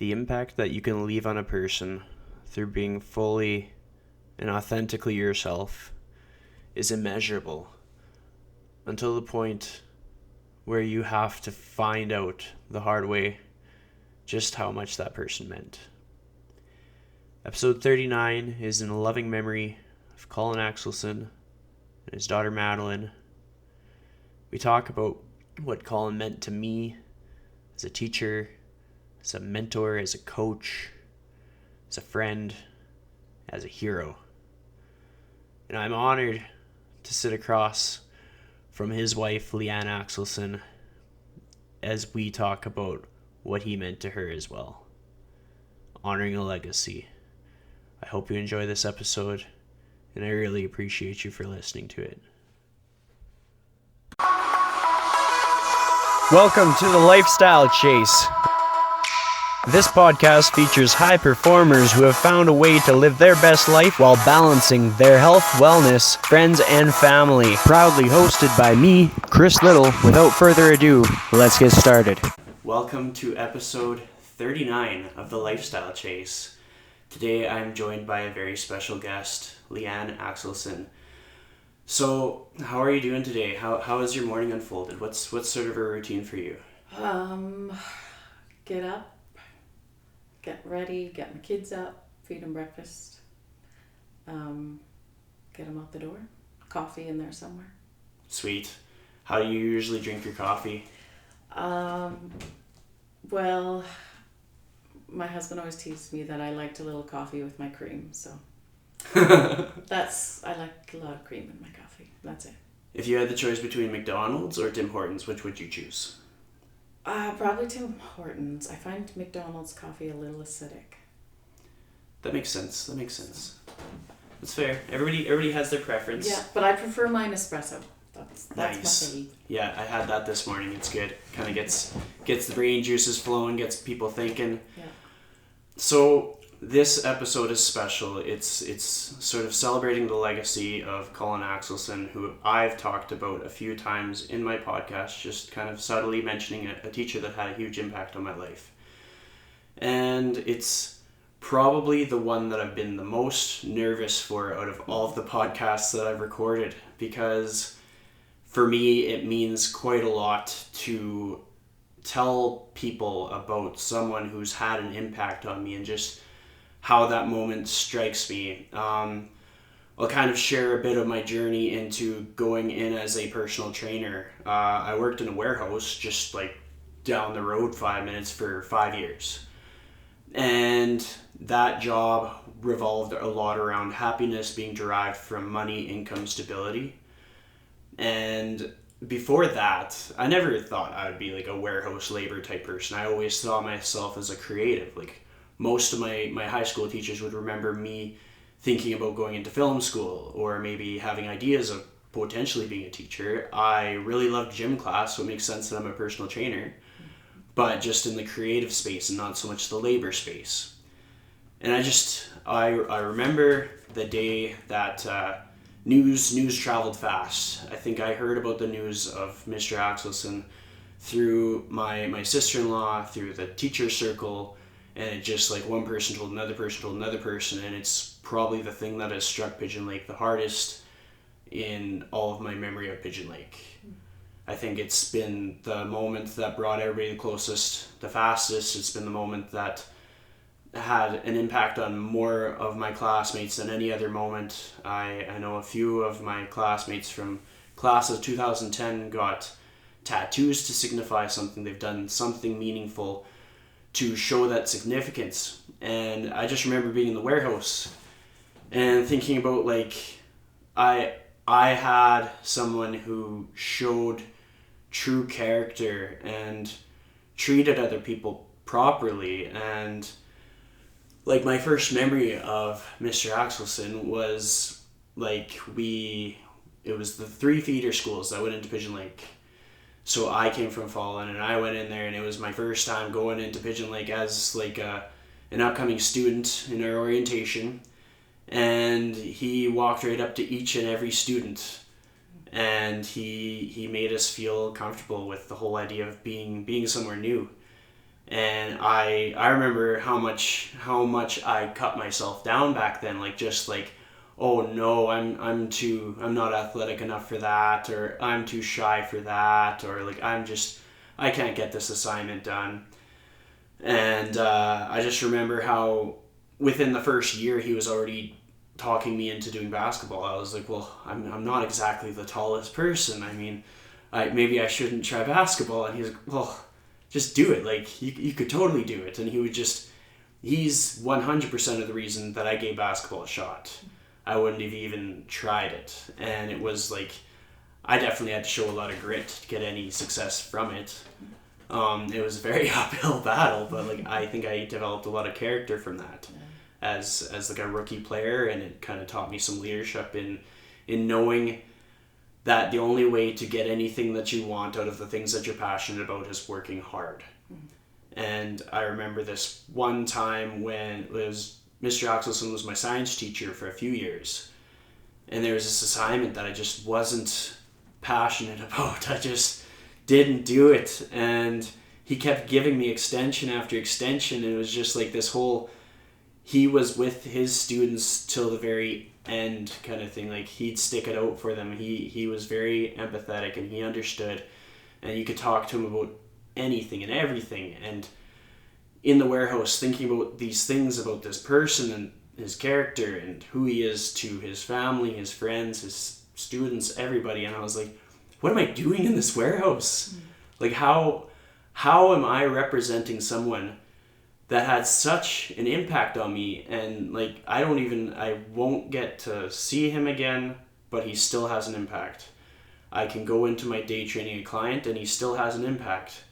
The impact that you can leave on a person through being fully and authentically yourself is immeasurable until the point where you have to find out the hard way just how much that person meant. Episode 39 is in loving memory of Colin Axelsen and his daughter Madeline. We talk about what Colin meant to me as a teacher, as a mentor, as a coach, as a friend, as a hero. And I'm honored to sit across from his wife, Leanne Axelsen, as we talk about what he meant to her as well. Honoring a legacy. I hope you enjoy this episode, and I really appreciate you for listening to it. Welcome to the Lifestyle Chase. This podcast features high performers who have found a way to live their best life while balancing their health, wellness, friends, and family. Proudly hosted by me, Chris Little. Without further ado, let's get started. Welcome to episode 39 of the Lifestyle Chase. Today I'm joined by a very special guest, Leanne Axelsen. So, how are you doing today? How has your morning unfolded? What's sort of a routine for you? Get up, get ready, get my kids up, feed them breakfast, get them out the door, coffee in there somewhere. Sweet. How do you usually drink your coffee? Well, my husband always teased me that I liked a little coffee with my cream, so I like a lot of cream in my coffee. That's it. If you had the choice between McDonald's or Tim Hortons, which would you choose? Probably Tim Hortons. I find McDonald's coffee a little acidic. That makes sense. That's fair. Everybody has their preference. Yeah, but I prefer mine espresso. That's nice. my favorite. Yeah, I had that this morning. It's good. Kind of gets the brain juices flowing, gets people thinking. Yeah. So this episode is special. It's sort of celebrating the legacy of Colin Axelsen, who I've talked about a few times in my podcast, just kind of subtly mentioning a teacher that had a huge impact on my life. And it's probably the one that I've been the most nervous for out of all of the podcasts that I've recorded, because for me it means quite a lot to tell people about someone who's had an impact on me and just how that moment strikes me. I'll kind of share a bit of my journey into going in as a personal trainer. I worked in a warehouse just like down the road 5 minutes for 5 years. And that job revolved a lot around happiness being derived from money, income, stability. And before that, I never thought I would be like a warehouse labor type person. I always saw myself as a creative. Like most of my high school teachers would remember me thinking about going into film school or maybe having ideas of potentially being a teacher. I really loved gym class, so it makes sense that I'm a personal trainer, but just in the creative space and not so much the labor space. And I remember the day that news traveled fast. I think I heard about the news of Mr. Axelsen through my sister-in-law, through the teacher circle, and it just like one person told another person, and it's probably the thing that has struck Pigeon Lake the hardest in all of my memory of Pigeon Lake. I think it's been the moment that brought everybody the closest, the fastest. It's been the moment that had an impact on more of my classmates than any other moment. I know a few of my classmates from class of 2010 got tattoos to signify something. They've done something meaningful to show that significance. And I just remember being in the warehouse and thinking about like I had someone who showed true character and treated other people properly. And like my first memory of Mr. Axelsen was like it was the 3 feeder schools that went into Pigeon Lake. So I came from Fallon and I went in there, and it was my first time going into Pigeon Lake as like an upcoming student in our orientation. And he walked right up to each and every student, and he made us feel comfortable with the whole idea of being somewhere new. And I remember how much I cut myself down back then, like just like, oh no, I'm not athletic enough for that, or I'm too shy for that, or like I can't get this assignment done. And I just remember how within the first year he was already talking me into doing basketball. I was like, well, I'm not exactly the tallest person. I mean, maybe I shouldn't try basketball. And he's like, well, just do it. Like, you could totally do it. And he's 100% of the reason that I gave basketball a shot. I wouldn't have even tried it. And it was like, I definitely had to show a lot of grit to get any success from it. It was a very uphill battle, but like I think I developed a lot of character from that as like a rookie player, and it kind of taught me some leadership in knowing that the only way to get anything that you want out of the things that you're passionate about is working hard. And I remember this one time when Mr. Axelsen was my science teacher for a few years, and there was this assignment that I just wasn't passionate about. I just didn't do it, and he kept giving me extension after extension, and it was just like this whole, he was with his students till the very end kind of thing. Like, he'd stick it out for them. He was very empathetic, and he understood, and you could talk to him about anything and everything. And in the warehouse, thinking about these things about this person and his character and who he is to his family, his friends, his students, everybody, and I was like, what am I doing in this warehouse? Like, how am I representing someone that had such an impact on me? And like, I won't get to see him again, but he still has an impact. I can go into my day training a client and he still has an impact.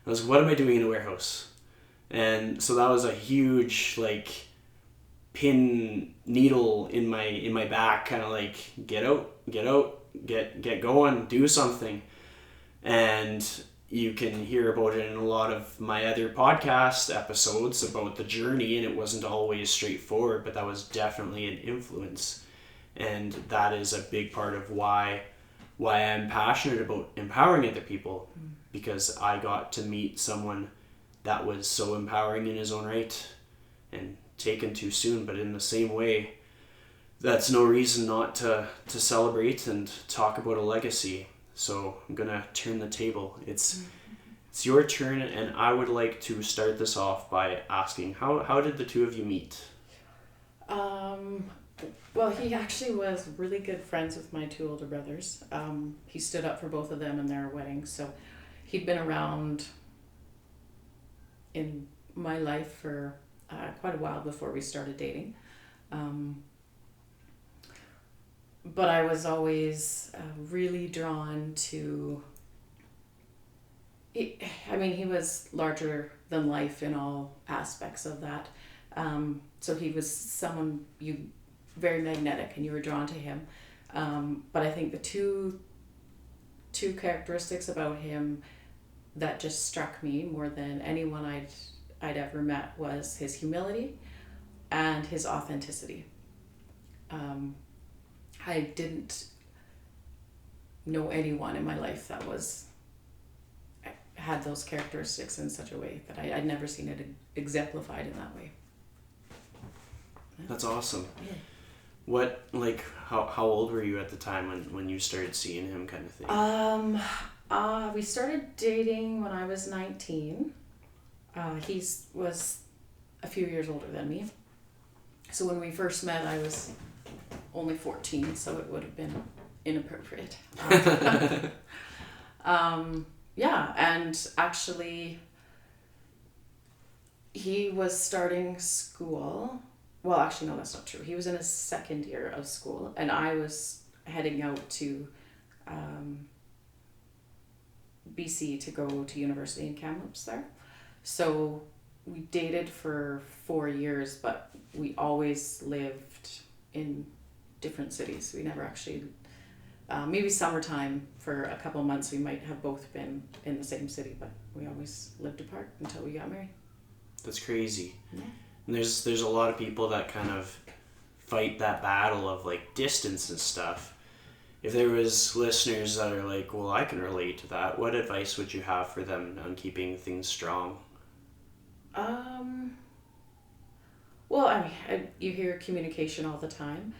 I was like, what am I doing in a warehouse? And so that was a huge like pin needle in my back, kind of like, get out, get going, do something. And you can hear about it in a lot of my other podcast episodes about the journey, and it wasn't always straightforward, but that was definitely an influence. And that is a big part of why I'm passionate about empowering other people, because I got to meet someone that was so empowering in his own right, and taken too soon. But in the same way, that's no reason not to celebrate and talk about a legacy. So I'm gonna turn the table. It's your turn, and I would like to start this off by asking, how did the two of you meet? Well, he actually was really good friends with my two older brothers. He stood up for both of them in their wedding, so he'd been around in my life for quite a while before we started dating. But I was always really drawn to, he was larger than life in all aspects of that. So he was someone very magnetic, and you were drawn to him. But I think the two characteristics about him that just struck me more than anyone I'd ever met was his humility and his authenticity. I didn't know anyone in my life that had those characteristics in such a way that I'd never seen it exemplified in that way. That's awesome. Yeah. What, like, how old were you at the time when you started seeing him, kind of thing? We started dating when I was 19. He was a few years older than me. So when we first met, I was only 14, so it would have been inappropriate. Yeah, and actually, he was starting school. Well, actually, no, that's not true. He was in his second year of school, and I was heading out to BC to go to university in Kamloops there. So we dated for 4 years, but we always lived in different cities. We never actually, maybe summertime for a couple months we might have both been in the same city, but we always lived apart until we got married. That's crazy. Yeah. And there's a lot of people that kind of fight that battle of like distance and stuff. If there was listeners that are like, well, I can relate to that, what advice would you have for them on keeping things strong? you hear communication all the time,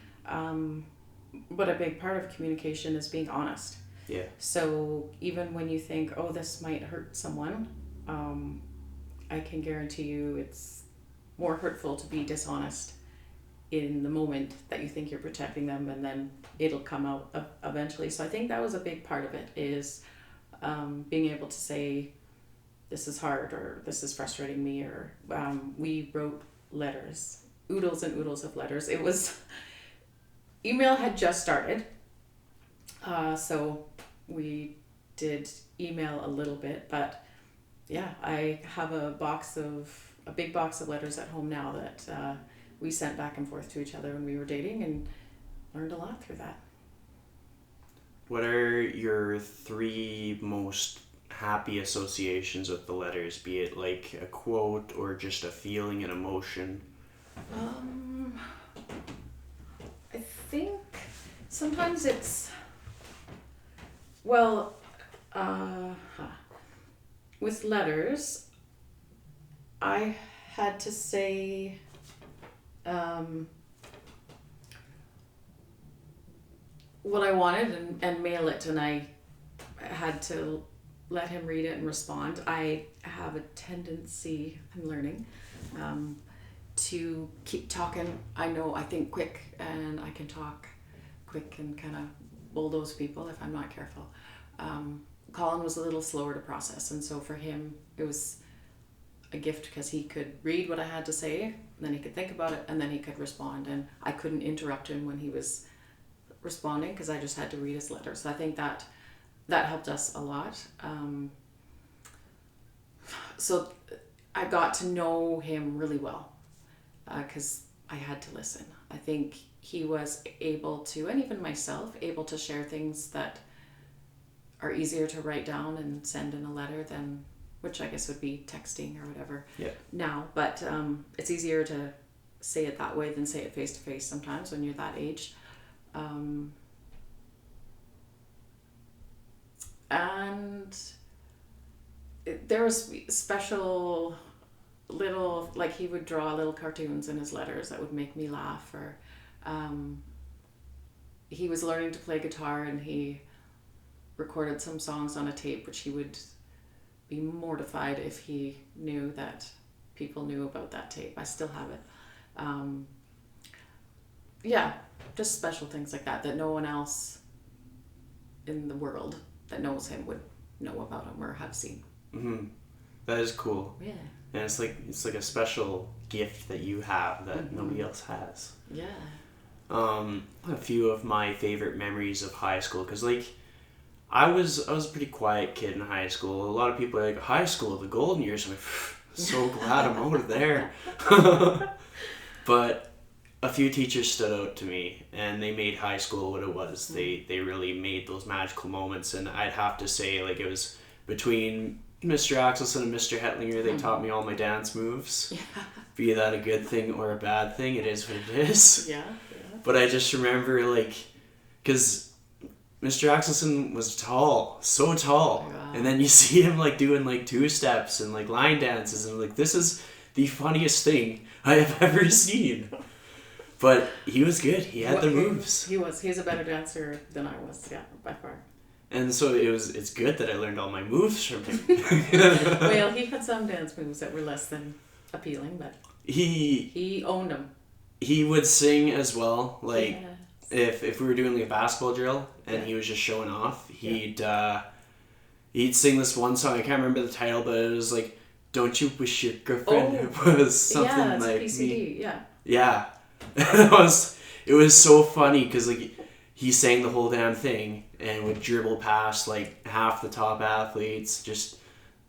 but a big part of communication is being honest. Yeah. So even when you think, oh, this might hurt someone, I can guarantee you it's more hurtful to be dishonest in the moment that you think you're protecting them, and then it'll come out eventually. So I think that was a big part of it, is being able to say, this is hard, or this is frustrating me, or we wrote letters, oodles and oodles of letters. It was, email had just started, so we did email a little bit, but yeah, I have a big box of letters at home now that we sent back and forth to each other when we were dating, and learned a lot through that. What are your 3 most happy associations with the letters, be it like a quote or just a feeling, an emotion? I think sometimes it's, well, with letters, I had to say, what I wanted and mail it, and I had to let him read it and respond. I have a tendency, I'm learning, to keep talking. I think quick, and I can talk quick and kind of bulldoze people if I'm not careful. Colin was a little slower to process, and so for him it was a gift because he could read what I had to say, and then he could think about it, and then he could respond, and I couldn't interrupt him when he was responding because I just had to read his letter. So I think that helped us a lot. So I got to know him really well because I had to listen. I think he was able to, and even myself, able to share things that are easier to write down and send in a letter than, which I guess would be texting or whatever now. But it's easier to say it that way than say it face to face sometimes when you're that age. And there was special little, like he would draw little cartoons in his letters that would make me laugh, or he was learning to play guitar and he recorded some songs on a tape, which he would be mortified if he knew that people knew about that tape. I still have it. Yeah, just special things like that no one else in the world that knows him would know about him or have seen. Mm-hmm. That is cool. Yeah. And it's like a special gift that you have that nobody else has. Yeah. A few of my favorite memories of high school, because like I was a pretty quiet kid in high school. A lot of people are like, high school, the golden years. I'm like, so glad I'm out of there. But a few teachers stood out to me, and they made high school what it was. They really made those magical moments, and I'd have to say, like, it was between Mr. Axelsen and Mr. Hetlinger. They taught me all my dance moves. Yeah. Be that a good thing or a bad thing, it is what it is. Yeah. But I just remember, like, because Mr. Axelsen was tall, so tall. Oh, wow. And then you see him, like, doing, like, 2-steps and, like, line dances, and, like, this is the funniest thing I have ever seen. But he was good. He had the moves. He was. He's a better dancer than I was, yeah, by far. And so it's good that I learned all my moves from him. Well, he had some dance moves that were less than appealing, but he owned them. He would sing as well. Like, if we were doing like a basketball drill and he was just showing off, he'd sing this one song. I can't remember the title, but it was like, "Don't You Wish Your Girlfriend Was Something Like PCD, Me." Yeah. It was so funny because like he sang the whole damn thing and would dribble past like half the top athletes, just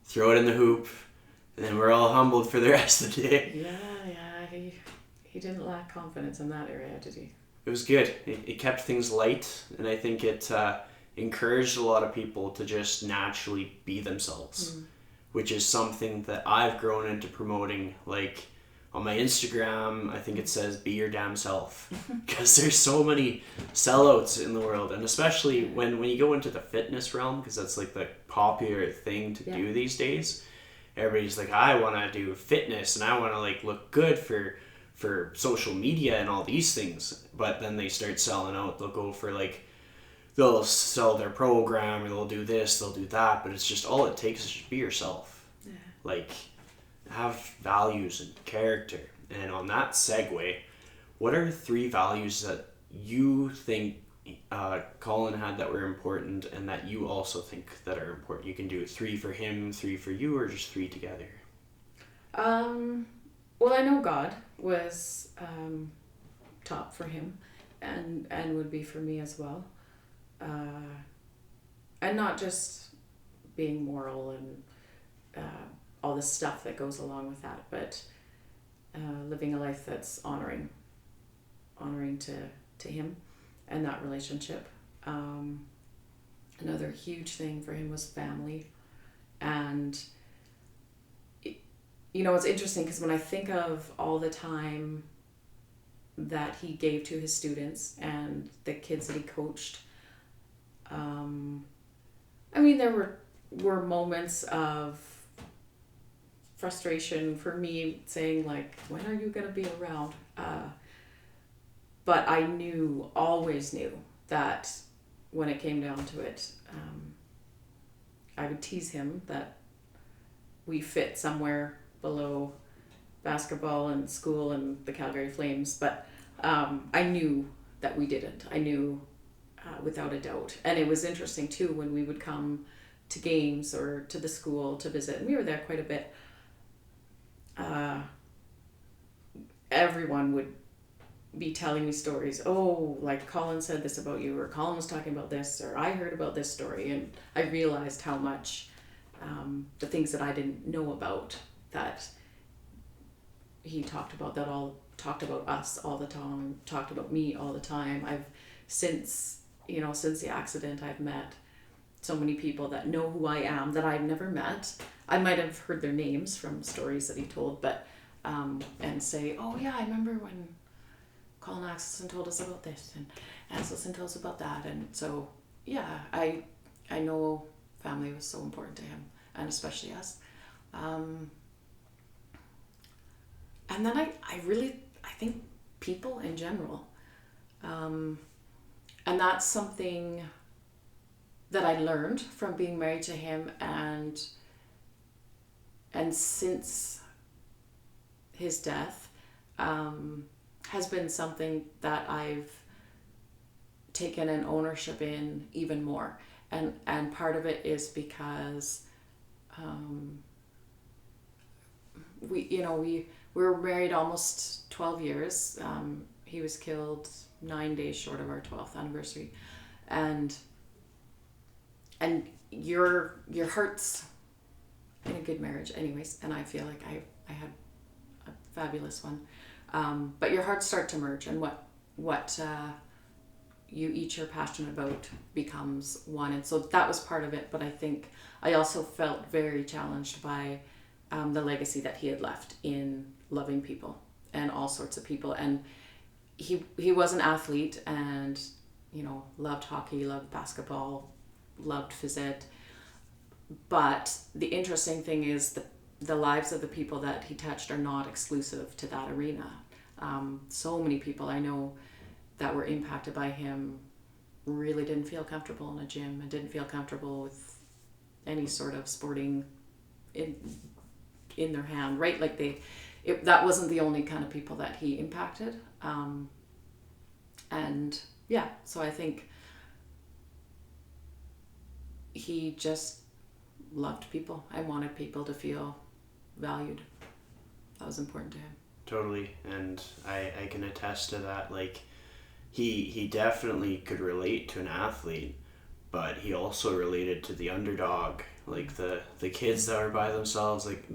throw it in the hoop, and then we're all humbled for the rest of the day. Yeah, he didn't lack confidence in that area, did he? It was good. It kept things light, and I think it encouraged a lot of people to just naturally be themselves, which is something that I've grown into promoting. Like, on my Instagram, I think it says, "Be your damn self," because there's so many sellouts in the world, and especially when you go into the fitness realm, because that's like the popular thing to do these days. Everybody's like, I want to do fitness and I want to like look good for for social media and all these things, but then they start selling out. They'll go for like, they'll sell their program, or they'll do this, they'll do that, but it's just, all it takes is just be yourself. Yeah. Like, have values and character. And on that segue, what are 3 values that you think Colin had that were important, and that you also think that are important? You can do 3 for him, 3 for you, or just 3 together. Well, I know God was top for him, and would be for me as well. And not just being moral and all the stuff that goes along with that, but living a life that's honoring to him and that relationship. Another huge thing for him was family. And it's interesting because when I think of all the time that he gave to his students and the kids that he coached, there were moments of frustration for me, saying like, when are you going to be around? But I always knew that when it came down to it, I would tease him that we fit somewhere below basketball and school and the Calgary Flames, but I knew that we didn't. I knew without a doubt. And it was interesting too when we would come to games or to the school to visit, and we were there quite a bit. Everyone would be telling me stories. Oh, like Colin said this about you, or Colin was talking about this, or I heard about this story, and I realized how much the things that I didn't know about, that he talked about us all the time, talked about me all the time. I've since the accident, I've met so many people that know who I am that I've never met. I might have heard their names from stories that he told, but and say, oh yeah, I remember when Colin Axelsen told us about this, and Axelsen told us about that. And so yeah, I know family was so important to him, and especially us. And then I think people in general, and that's something that I learned from being married to him, and since his death, has been something that I've taken an ownership in even more. And part of it is because we were married almost 12 years. He was killed 9 days short of our 12th anniversary. And your heart's in a good marriage anyways, and I feel like I had a fabulous one. But your hearts start to merge, and what you each are passionate about becomes one. And so that was part of it, but I think I also felt very challenged by the legacy that he had left in loving people and all sorts of people. And he was an athlete, and loved hockey, loved basketball, loved phys ed. But the interesting thing is the lives of the people that he touched are not exclusive to that arena. So many people I know that were impacted by him really didn't feel comfortable in a gym, and didn't feel comfortable with any sort of sporting in their hand, right? Like that wasn't the only kind of people that he impacted. And yeah, so I think he just loved people. I wanted people to feel valued. That was important to him. Totally. And I can attest to that. Like, he definitely could relate to an athlete, but he also related to the underdog, like the kids that were by themselves. Like,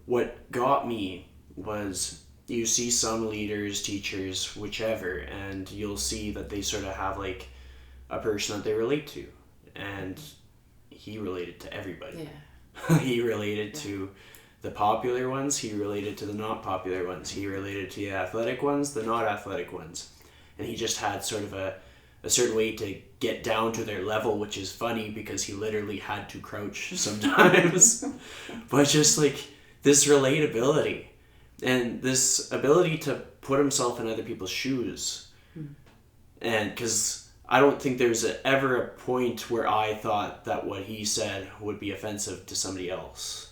what got me was, you see some leaders, teachers, whichever, and you'll see that they sort of have like a person that they relate to, and he related to everybody. Yeah. He related to the popular ones, he related to the not popular ones, he related to the athletic ones, the not athletic ones, and he just had sort of a certain way to get down to their level, which is funny because he literally had to crouch sometimes. But just like this relatability, And this ability to put himself in other people's shoes. And because I don't think there's ever a point where I thought that what he said would be offensive to somebody else.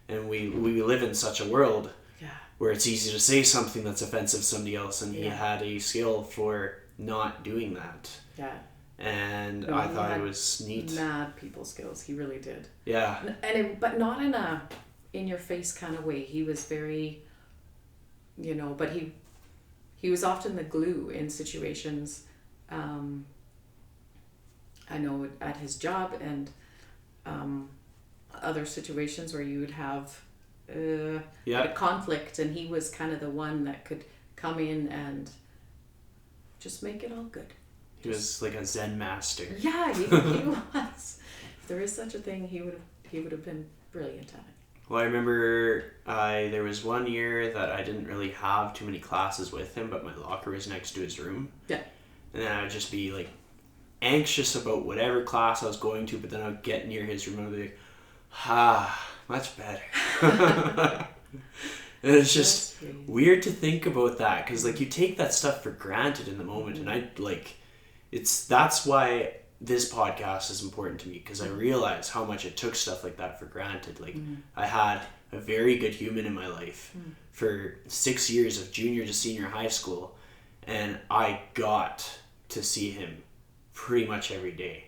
And we live in such a world where it's easy to say something that's offensive to somebody else, and he had a skill for not doing that. Yeah. And no, I thought it was neat. Mad people skills. He really did. Yeah. But not in a in-your-face kind of way. He was very, but he was often the glue in situations. I know at his job and other situations where you would have a conflict, and he was kind of the one that could come in and just make it all good. He was like a Zen master. Yeah, he was. If there is such a thing, he would have been brilliant at it. Well, I remember there was one year that I didn't really have too many classes with him, but my locker was next to his room. Yeah. And then I would just be like anxious about whatever class I was going to, but then I would get near his room and I'd be like, much better. And it's just weird to think about that, because like you take that stuff for granted in the moment, and that's why this podcast is important to me, because I realize how much I took stuff like that for granted. Like I had a very good human in my life for 6 years of junior to senior high school, and I got to see him pretty much every day.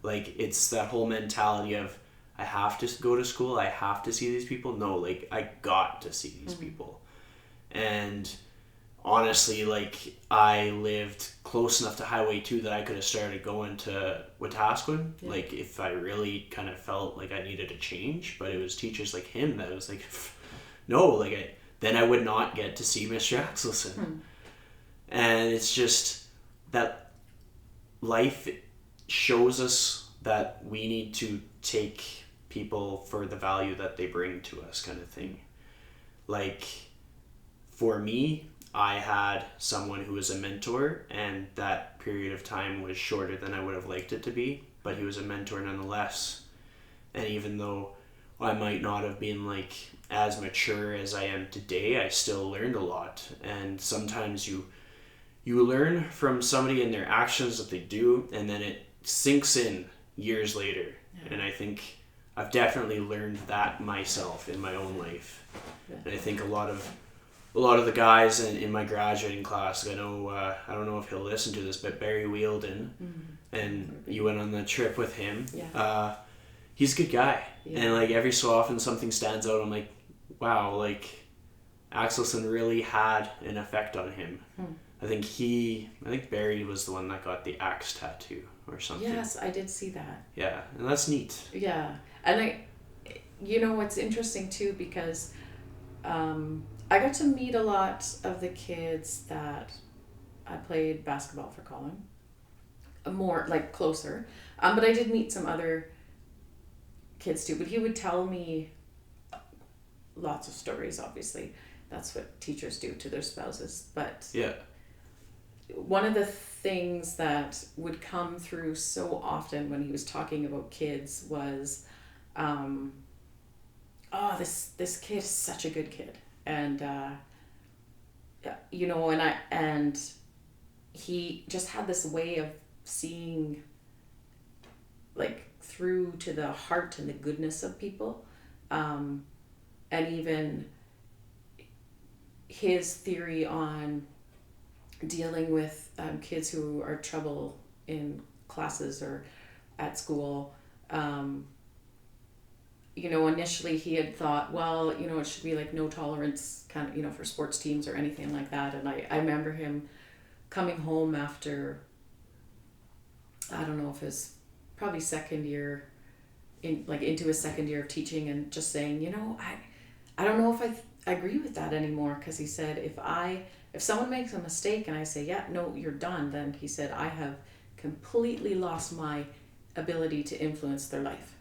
Like it's that whole mentality of I have to go to school, I have to see these people. No, like I got to see these people. And honestly, like I lived close enough to Highway 2 that I could have started going to Wetaskiwin, like if I really kind of felt like I needed a change. But it was teachers like him that was like, no, like then I would not get to see Mr. Axelsen. And it's just that life shows us that we need to take people for the value that they bring to us, kind of thing. Like for me, I had someone who was a mentor, and that period of time was shorter than I would have liked it to be, but he was a mentor nonetheless. And even though I might not have been like as mature as I am today, I still learned a lot. And sometimes you learn from somebody and their actions that they do, and then it sinks in years later. And I think I've definitely learned that myself in my own life. And I think a lot of the guys in my graduating class, I know, I don't know if he'll listen to this, but Barry Wheeldon, and you went on the trip with him. He's a good guy. And like every so often something stands out. I'm like, wow, like Axelsen really had an effect on him. I think Barry was the one that got the axe tattoo or something. Yes, I did see that. Yeah, and that's neat. Yeah, and it's interesting too, because I got to meet a lot of the kids that I played basketball for Colin, more like closer, but I did meet some other kids too. But he would tell me lots of stories. Obviously, that's what teachers do to their spouses. But one of the things that would come through so often when he was talking about kids was, this kid is such a good kid. And, and he just had this way of seeing like through to the heart and the goodness of people. And even his theory on dealing with kids who are trouble in classes or at school. Initially he had thought, well, it should be like no tolerance kind of, for sports teams or anything like that. And I remember him coming home after, I don't know if it's probably second year, into his second year of teaching, and just saying, I don't know if I agree with that anymore. Because he said, if someone makes a mistake and I say, yeah, no, you're done, then he said, I have completely lost my ability to influence their life.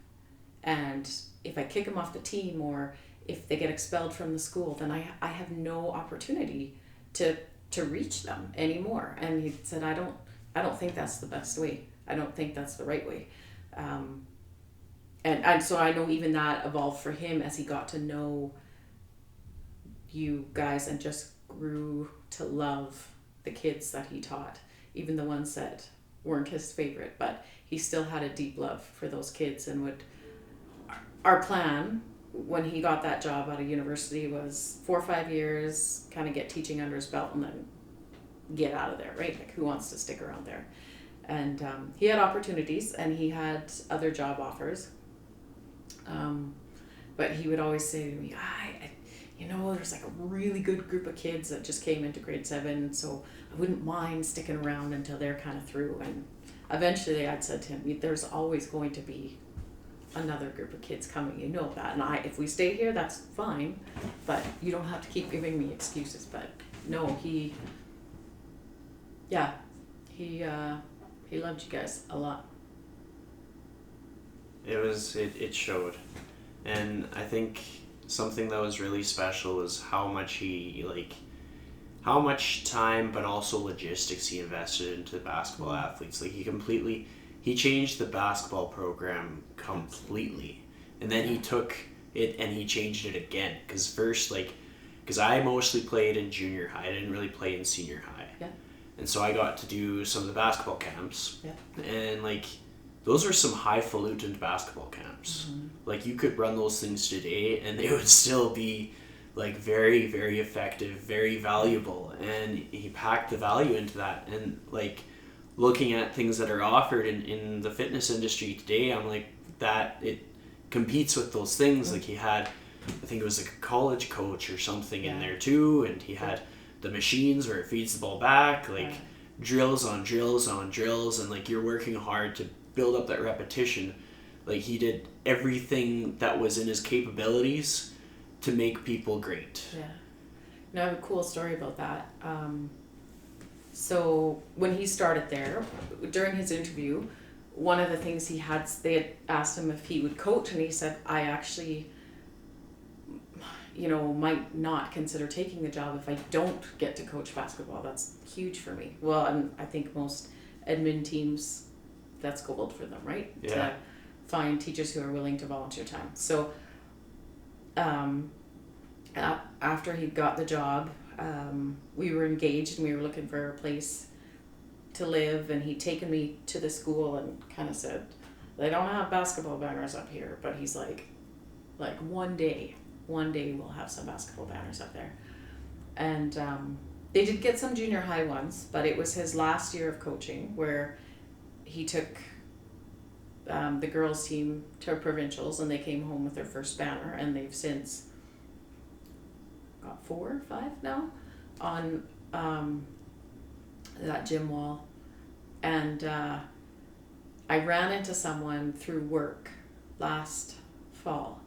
And if I kick them off the team, or if they get expelled from the school, then I have no opportunity to reach them anymore. And he said, I don't think that's the best way. I don't think that's the right way. And so I know even that evolved for him as he got to know, you guys and just grew to love the kids that he taught, even the ones that weren't his favorite, but he still had a deep love for those kids. And would our plan when he got that job out of university was 4 or 5 years, kind of get teaching under his belt and then get out of there, right? Like, who wants to stick around there? And he had opportunities and he had other job offers, but he would always say to me, there's like a really good group of kids that just came into grade 7, so I wouldn't mind sticking around until they're kind of through. And eventually I'd said to him, there's always going to be another group of kids coming, you know that, and if we stay here, that's fine, but you don't have to keep giving me excuses. But no, he loved you guys a lot. It showed. And I think something that was really special was how much time but also logistics he invested into basketball athletes. Like, he changed the basketball program completely. And then he took it and he changed it again. Because I mostly played in junior high. I didn't really play in senior high. Yeah. And so I got to do some of the basketball camps. Yeah. And those are some highfalutin basketball camps. Mm-hmm. Like, you could run those things today and they would still be very, very effective, very valuable. And he packed the value into that. And looking at things that are offered in the fitness industry today, I'm like, that it competes with those things. Mm-hmm. Like, he had, I think it was a college coach or something in Yeah. there too, and he had the machines where it feeds the ball back, drills on drills on drills, and you're working hard to build up that repetition. He did everything that was in his capabilities to make people great. Yeah. Now, I have a cool story about that. So when he started there, during his interview, one of the things they had asked him if he would coach, and he said, I actually, might not consider taking the job if I don't get to coach basketball. That's huge for me. Well, and I think most admin teams, that's gold for them, right? Yeah. To find teachers who are willing to volunteer time. So after he got the job, we were engaged and we were looking for a place to live, and he'd taken me to the school and kind of said, they don't have basketball banners up here, but he's like one day we'll have some basketball banners up there. And they did get some junior high ones, but it was his last year of coaching where he took the girls team to provincials, and they came home with their first banner, and they've since got 4 or 5 now on that gym wall. And I ran into someone through work last fall,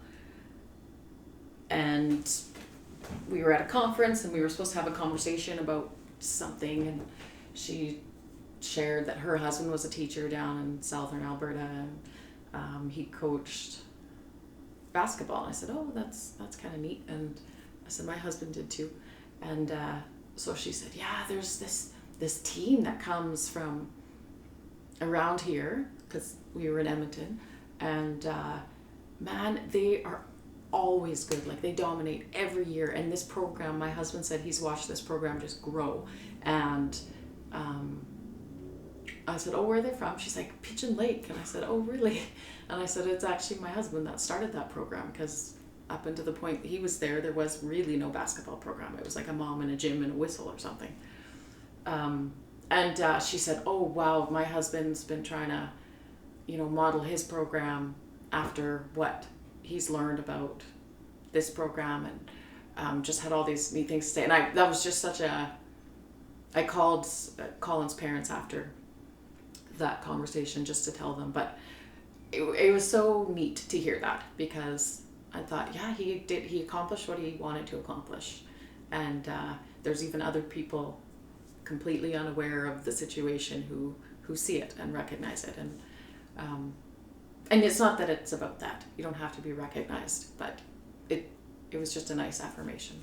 and we were at a conference and we were supposed to have a conversation about something, and she shared that her husband was a teacher down in southern Alberta, and he coached basketball. And I said, oh, that's kind of neat. And I said, my husband did too. And so she said, yeah, there's this team that comes from around here, because we were in Edmonton, and man, they are always good. They dominate every year. And this program, my husband said he's watched this program just grow. And I said, oh, where are they from? She's like, Pigeon Lake. And I said, oh, really? And I said, it's actually my husband that started that program, because up until the point he was there was really no basketball program. It was like a mom and a gym and a whistle or something. And she said, oh, wow, my husband's been trying to, model his program after what he's learned about this program, and just had all these neat things to say. And that was just I called Colin's parents after that conversation just to tell them, but it was so neat to hear that, because I thought, yeah, he accomplished what he wanted to accomplish. And there's even other people completely unaware of the situation who see it and recognize it. And it's not that it's about that. You don't have to be recognized, but it was just a nice affirmation.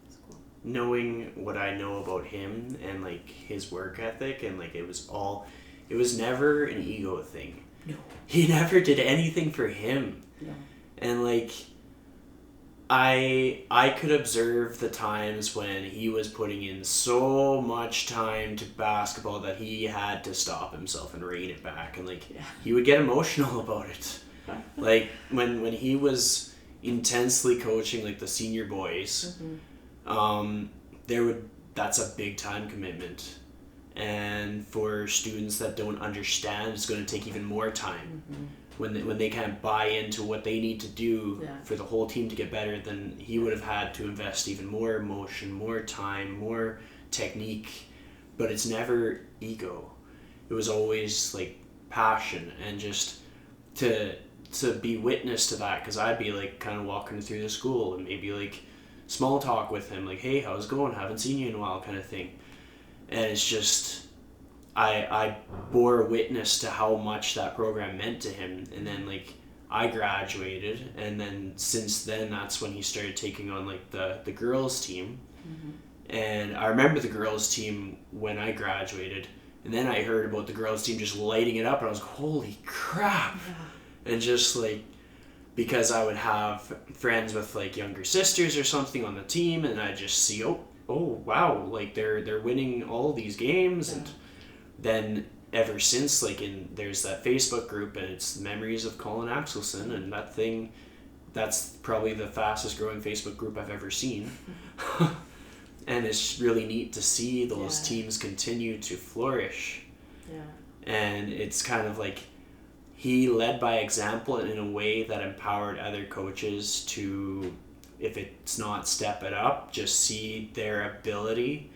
It's cool. Knowing what I know about him and his work ethic, and it was never an ego thing. No. He never did anything for him. No. And I could observe the times when he was putting in so much time to basketball that he had to stop himself and rein it back, and like he would get emotional about it. Like when he was intensely coaching like the senior boys, that's a big time commitment, and for students that don't understand, it's going to take even more time. When they can't buy into what they need to do for the whole team to get better, then he would have had to invest even more emotion, more time, more technique. But it's never ego. It was always like passion, and just to be witness to that, because I'd be like kind of walking through the school and maybe like small talk with him, like, hey, how's it going? Haven't seen you in a while, kind of thing. And it's just I bore witness to how much that program meant to him. And then like I graduated, and then since then that's when he started taking on like the girls team. And I remember the girls team when I graduated, and then I heard about the girls team just lighting it up, and I was like, holy crap. And just like, because I would have friends with like younger sisters or something on the team, and I just see oh wow, like they're winning all these games. And then ever since, like, there's that Facebook group, and it's Memories of Colin Axelsen, and that's probably the fastest growing Facebook group I've ever seen. And it's really neat to see those teams continue to flourish. And it's kind of like he led by example in a way that empowered other coaches to, if it's not step it up, just see their ability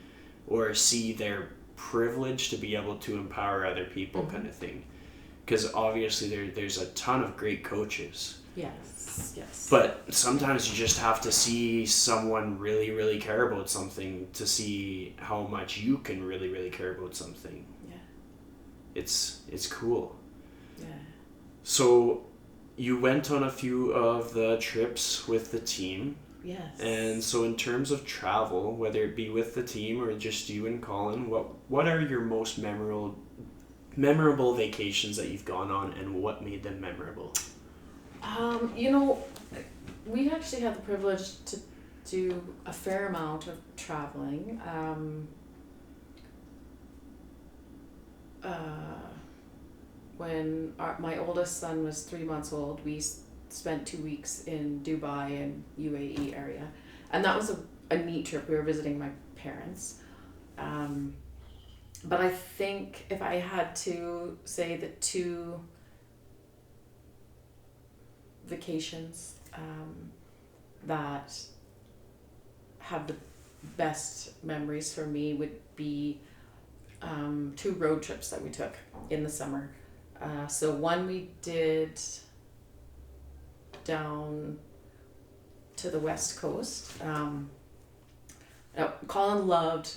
or see their privilege to be able to empower other people, kind of thing. Because obviously there's a ton of great coaches. Yes. But sometimes you just have to see someone really, really care about something to see how much you can really, really care about something. It's cool. So you went on a few of the trips with the team. Yes. And so in terms of travel, whether it be with the team or just you and Colin, what are your most memorable vacations that you've gone on, and what made them memorable? We actually had the privilege to do a fair amount of traveling. When my oldest son was 3 months old, we spent 2 weeks in Dubai and UAE area, and that was a neat trip. We were visiting my parents, but I think if I had to say the two vacations that have the best memories for me would be 2 road trips that we took in the summer. So one we did down to the West Coast. Now, Colin loved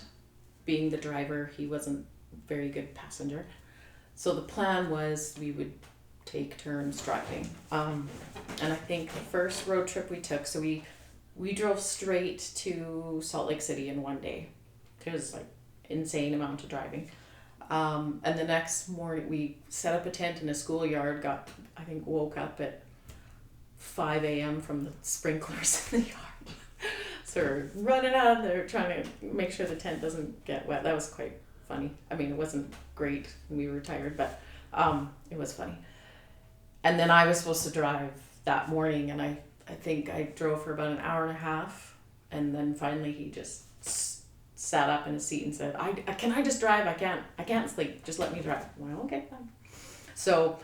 being the driver. He wasn't a very good passenger. So the plan was we would take turns driving. And I think the first road trip we took, so we drove straight to Salt Lake City in one day. It was like insane amount of driving. And the next morning we set up a tent in a schoolyard, woke up at 5 a.m. from the sprinklers in the yard. So we're running out there trying to make sure the tent doesn't get wet. That was quite funny. I mean, it wasn't great when we were tired, but it was funny. And then I was supposed to drive that morning, and I think I drove for about an hour and a half, and then finally he just sat up in his seat and said, can I just drive? I can't sleep. Just let me drive. Well, okay, fine. So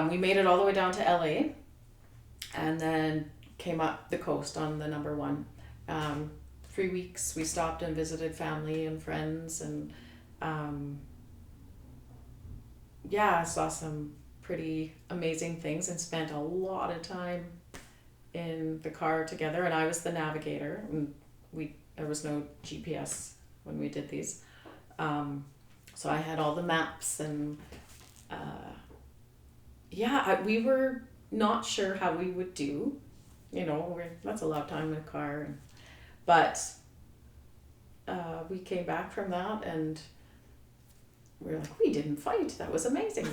we made it all the way down to LA, and then came up the coast on the number 1. 3 weeks we stopped and visited family and friends, and saw some pretty amazing things and spent a lot of time in the car together, and I was the navigator, and there was no GPS when we did these, so I had all the maps, and we were not sure how we would do, that's a lot of time in the car, but we came back from that and we were like, we didn't fight. That was amazing.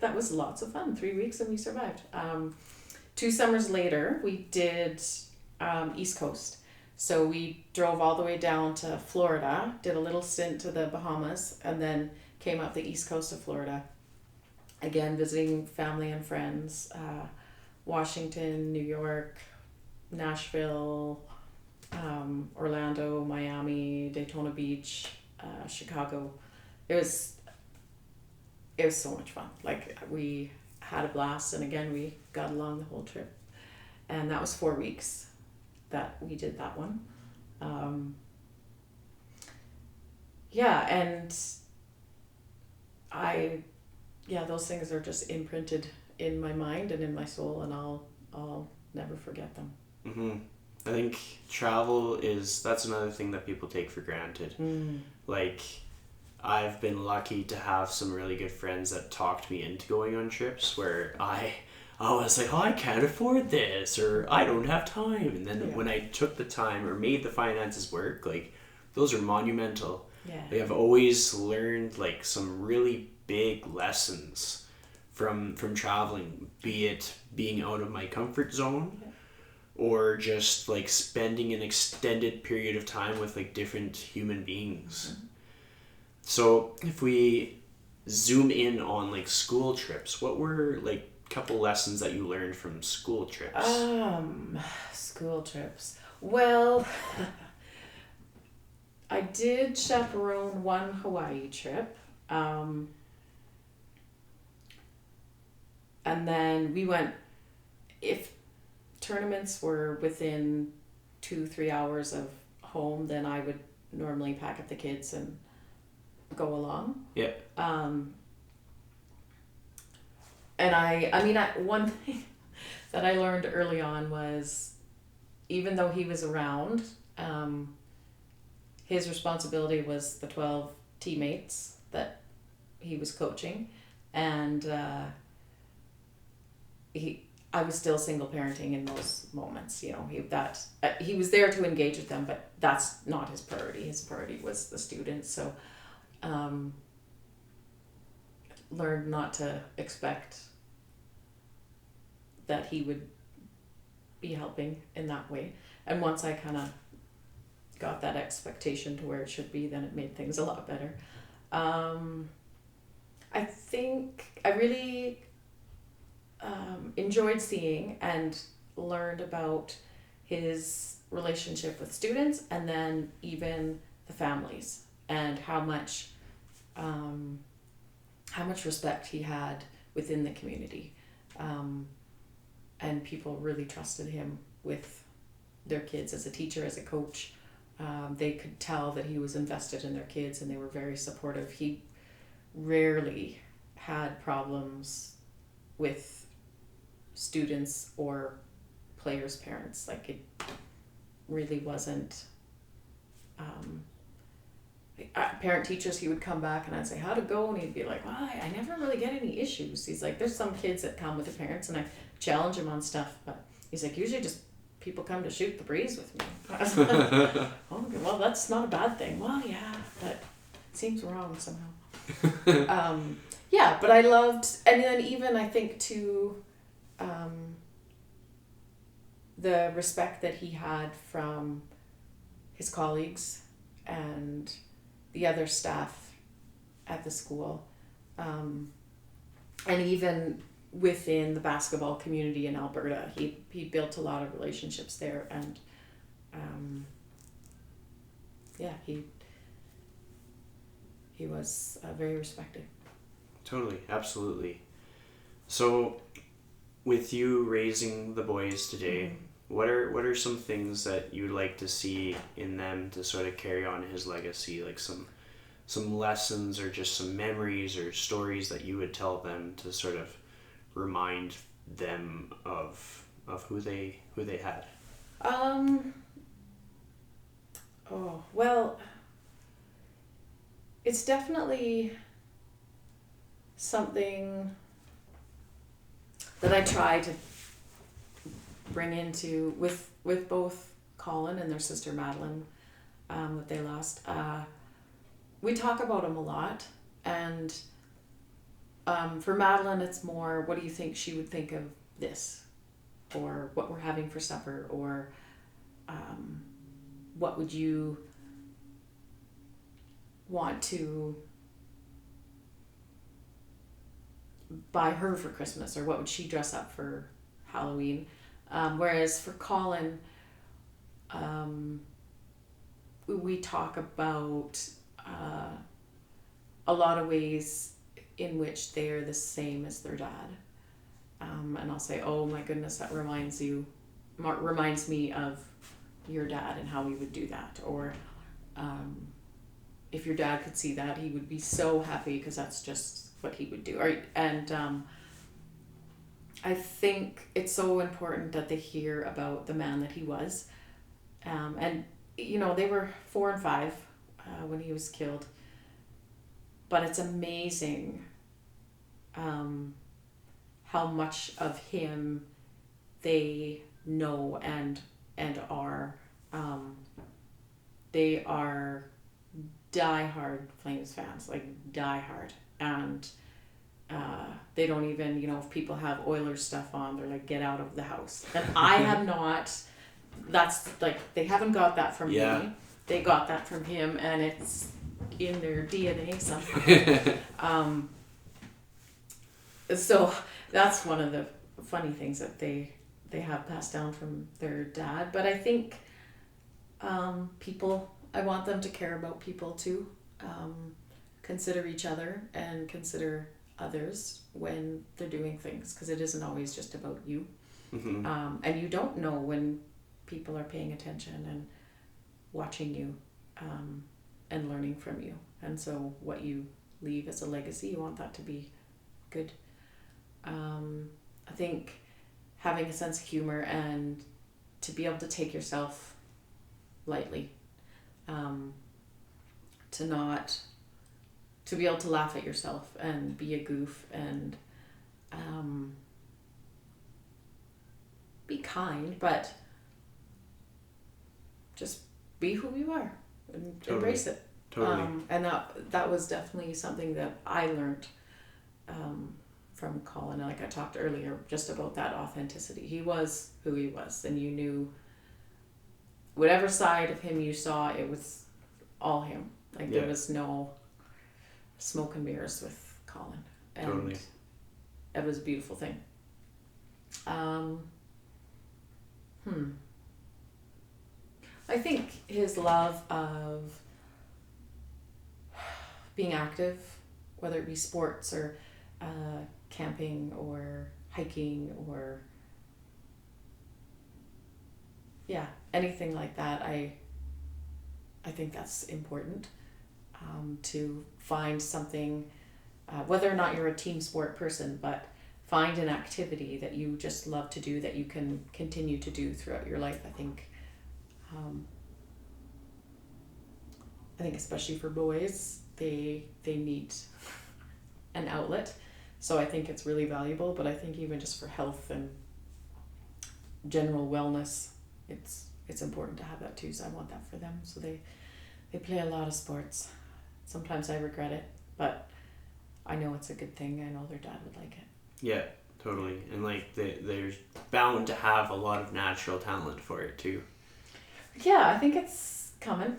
That was lots of fun. 3 weeks and we survived. 2 summers later, we did East Coast. So we drove all the way down to Florida, did a little stint to the Bahamas, and then came up the East Coast of Florida. Again, visiting family and friends, Washington, New York, Nashville, Orlando, Miami, Daytona Beach, Chicago. It was so much fun. Like, we had a blast, and again, we got along the whole trip. And that was 4 weeks that we did that one. And those things are just imprinted in my mind and in my soul, and I'll never forget them. Mm-hmm. I think that's another thing that people take for granted. Like, I've been lucky to have some really good friends that talked me into going on trips where I was like, oh, I can't afford this, or I don't have time. And then when I took the time or made the finances work, like, those are monumental. Yeah. Like, I've always learned like some really big lessons from traveling, be it being out of my comfort zone, or just like spending an extended period of time with like different human beings. Mm-hmm. So if we zoom in on like school trips, what were like a couple lessons that you learned from school trips? School trips. Well, I did chaperone one Hawaii trip. And then we went, if tournaments were within 2-3 hours of home, then I would normally pack up the kids and go along. Yeah. One thing that I learned early on was, even though he was around, his responsibility was the 12 teammates that he was coaching, and I was still single parenting in those moments. You know, he was there to engage with them, but that's not his priority. His priority was the students. So, learned not to expect that he would be helping in that way. And once I kind of got that expectation to where it should be, then it made things a lot better. I think I really enjoyed seeing and learned about his relationship with students, and then even the families, and how much respect he had within the community, and people really trusted him with their kids as a teacher, as a coach. They could tell that he was invested in their kids, and they were very supportive. He rarely had problems with students or players' parents. Like, it really wasn't parent teachers. He would come back and I'd say, how'd it go? And he'd be like, well, I never really get any issues. He's like, there's some kids that come with the parents and I challenge them on stuff, but he's like, usually just people come to shoot the breeze with me. I was like, oh, okay, well, that's not a bad thing. Well, yeah, but it seems wrong somehow. But I loved, and then even I think too, the respect that he had from his colleagues and the other staff at the school, and even within the basketball community in Alberta. He built a lot of relationships there, and he was very respected. Totally, absolutely. So, with you raising the boys today, what are some things that you'd like to see in them to sort of carry on his legacy, like some lessons or just some memories or stories that you would tell them to sort of remind them of who they had? It's definitely something that I try to bring into with both Colin and their sister Madeline, that they lost. We talk about him a lot, and for Madeline it's more, what do you think she would think of this? or what we're having for supper, or what would you want to buy her for Christmas, or what would she dress up for Halloween. Whereas for Colin, we talk about a lot of ways in which they are the same as their dad. And I'll say, oh my goodness, that reminds me of your dad and how we would do that. Or if your dad could see that, he would be so happy because that's just what he would do. And I think it's so important that they hear about the man that he was. And, you know, they were 4 and 5 when he was killed. But it's amazing how much of him they know and are. They are diehard Flames fans, like diehard. And they don't even, you know, if people have Oilers stuff on, they're like, get out of the house. And I have not. That's like, they haven't got that from me. They got that from him, and it's in their DNA somehow. So that's one of the funny things that they have passed down from their dad. But I think I want them to care about people too. Consider each other and consider others when they're doing things, because it isn't always just about you. Mm-hmm. And you don't know when people are paying attention and watching you and learning from you. And so what you leave as a legacy, you want that to be good. I think having a sense of humor and to be able to take yourself lightly, to be able to laugh at yourself and be a goof and be kind, but just be who you are and embrace it. Totally. And that was definitely something that I learned from Colin. Like I talked earlier just about that authenticity. He was who he was, and you knew whatever side of him you saw, it was all him. Like there was no smoke and mirrors with Colin. And totally. It was a beautiful thing. I think his love of being active, whether it be sports or camping or hiking or anything like that, I think that's important, to find something, whether or not you're a team sport person, but find an activity that you just love to do that you can continue to do throughout your life. I think especially for boys, they need an outlet. So I think it's really valuable, but I think even just for health and general wellness, it's important to have that too. So I want that for them. So they play a lot of sports. Sometimes I regret it, but I know it's a good thing. I know their dad would like it. Yeah, totally. And like they're bound to have a lot of natural talent for it too. Yeah, I think it's coming.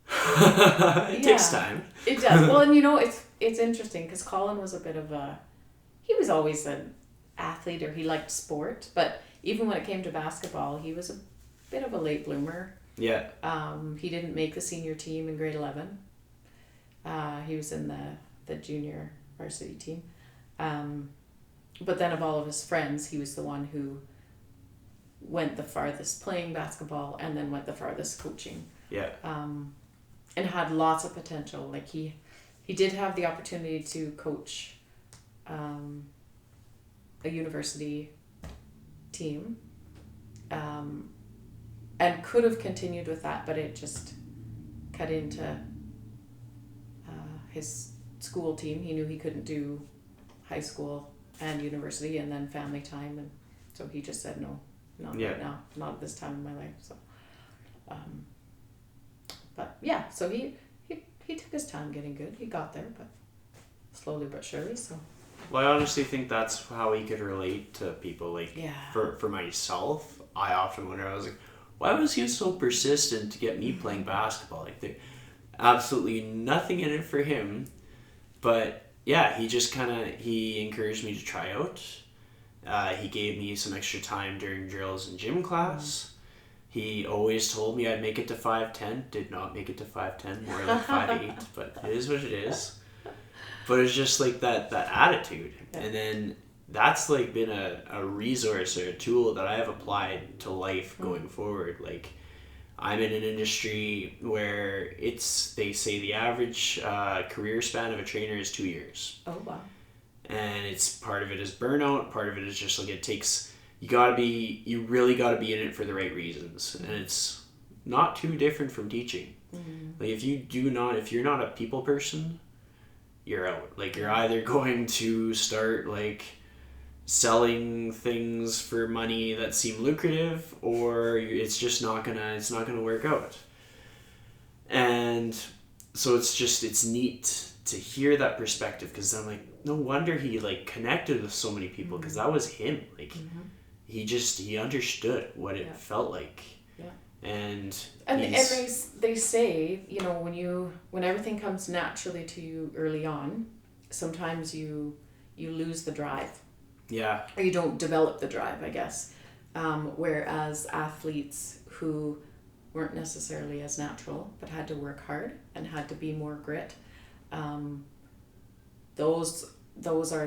It takes time. It does. Well, and you know, it's interesting because Colin was he was always an athlete, or he liked sport, but even when it came to basketball, he was a bit of a late bloomer. Yeah. He didn't make the senior team in grade 11. He was in the junior varsity team. But then of all of his friends, he was the one who went the farthest playing basketball and then went the farthest coaching. Yeah. And had lots of potential. Like he did have the opportunity to coach a university team, and could have continued with that, but it just cut into his school team. He knew he couldn't do high school and university and then family time, and so he just said no, not right now, not at this time in my life. So but yeah, so he took his time getting good. He got there, but slowly but surely. So Well, I honestly think that's how he could relate to people. Like, Yeah. for myself, I often wonder, I was like, why was he so persistent to get me playing basketball? Like, there absolutely nothing in it for him. But yeah, he just kind of, he encouraged me to try out. He gave me some extra time during drills and gym class. He always told me I'd make it to 5'10". Did not make it to 5'10", more like 5'8", but it is what it is. But it's just like that attitude. Yeah. And then that's like been a resource or a tool that I have applied to life going forward. Like, I'm in an industry where they say the average career span of a trainer is 2 years. Oh, wow. And it's part of it is burnout, part of it is just like it takes, you really gotta be in it for the right reasons. And it's not too different from teaching. Like, if you're not a people person, you're out. Like, you're either going to start like selling things for money that seem lucrative, or it's just not gonna work out. And so it's neat to hear that perspective, because I'm like, no wonder he like connected with so many people, because that was him. Like, he understood what it felt like. Yeah. And they say, you know, when everything comes naturally to you early on, sometimes you lose the drive. Yeah. Or you don't develop the drive, I guess. Whereas athletes who weren't necessarily as natural, but had to work hard and had to be more grit, those are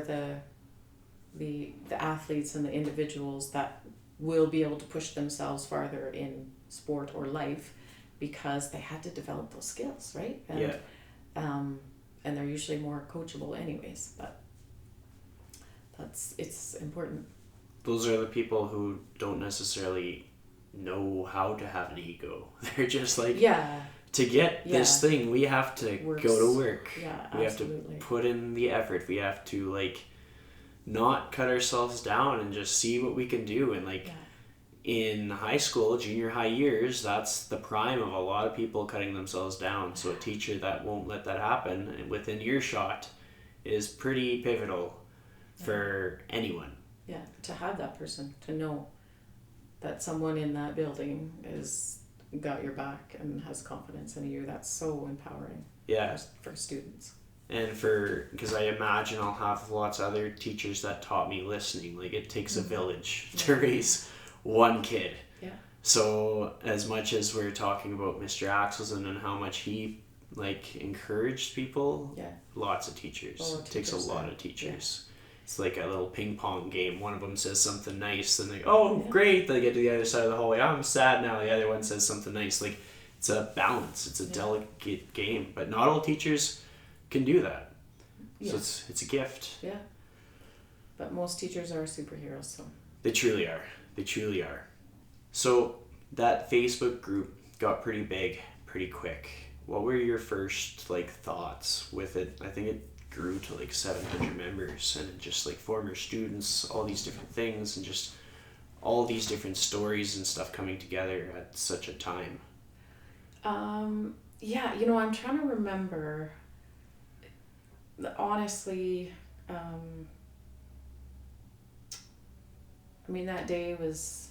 the athletes and the individuals that will be able to push themselves farther in sport or life, because they had to develop those skills, right? And, yeah. And they're usually more coachable anyways, but it's important. Those are the people who don't necessarily know how to have an ego. They're just like, to get this thing, we have to go to work. Yeah, we absolutely. have to put in the effort. We have to like not cut ourselves down and just see what we can do. And like in high school, junior high years, that's the prime of a lot of people cutting themselves down. So a teacher that won't let that happen and within earshot is pretty pivotal for anyone. Yeah, to have that person, to know that someone in that building is got your back and has confidence in you, that's so empowering. Yeah. For students. And because I imagine I'll have lots of other teachers that taught me listening. Like, it takes a village to raise one kid. Yeah. So as much as we're talking about Mr. Axelsen and how much he like encouraged people, lots of teachers. It takes a lot of teachers. It's like a little ping pong game. One of them says something nice, then they great. They get to the other side of the hallway. I'm sad now. The other one says something nice. Like, it's a balance. It's a delicate game, but not all teachers can do that. So it's a gift. Yeah. But most teachers are superheroes, so. They truly are. They truly are. So that Facebook group got pretty big pretty quick. What were your first like thoughts with it? I think it grew to like 700 members, and just like former students, all these different things, and just all these different stories and stuff coming together at such a time. Yeah, you know, I'm trying to remember. Honestly, I mean, that day was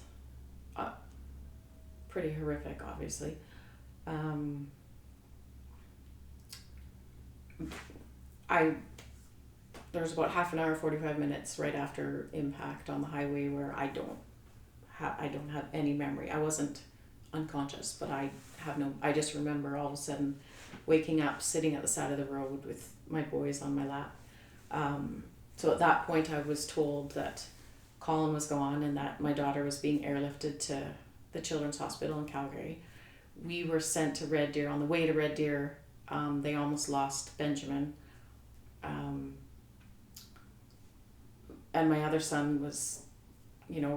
pretty horrific, obviously. There was about half an hour, 45 minutes right after impact on the highway where I don't have any memory. I wasn't unconscious, but I just remember all of a sudden waking up, sitting at the side of the road with my boys on my lap. So at that point I was told that Colin was gone and that my daughter was being airlifted to the Children's Hospital in Calgary. We were sent to Red Deer. On the way to Red Deer, they almost lost Benjamin. And my other son was,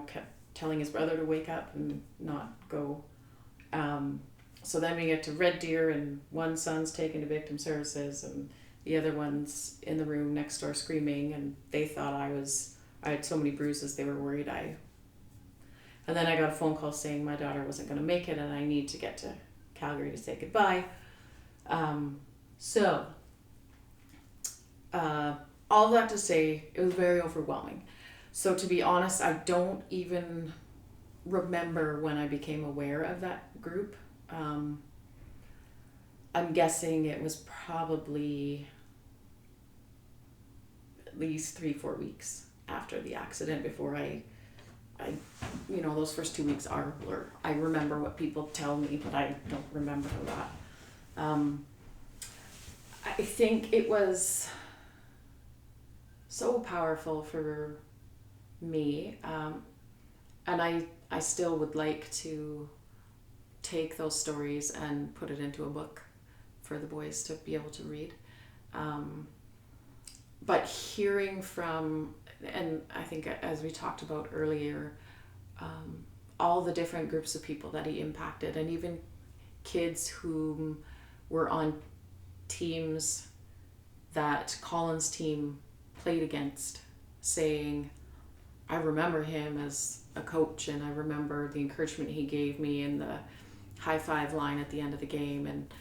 kept telling his brother to wake up and not go. So then we get to Red Deer, and one son's taken to victim services and the other one's in the room next door screaming, and they thought I had so many bruises they were worried and then I got a phone call saying my daughter wasn't going to make it and I need to get to Calgary to say goodbye. all that to say, it was very overwhelming. So to be honest, I don't even remember when I became aware of that group. I'm guessing it was probably at least 3-4 weeks after the accident before I those first 2 weeks are a blur. I remember what people tell me, but I don't remember that. I think it was so powerful for me, and I still would like to take those stories and put it into a book for the boys to be able to read. But hearing from, and I think as we talked about earlier, all the different groups of people that he impacted, and even kids who were on teams that Colin's team played against, saying, I remember him as a coach, and I remember the encouragement he gave me in the high five line at the end of the game, and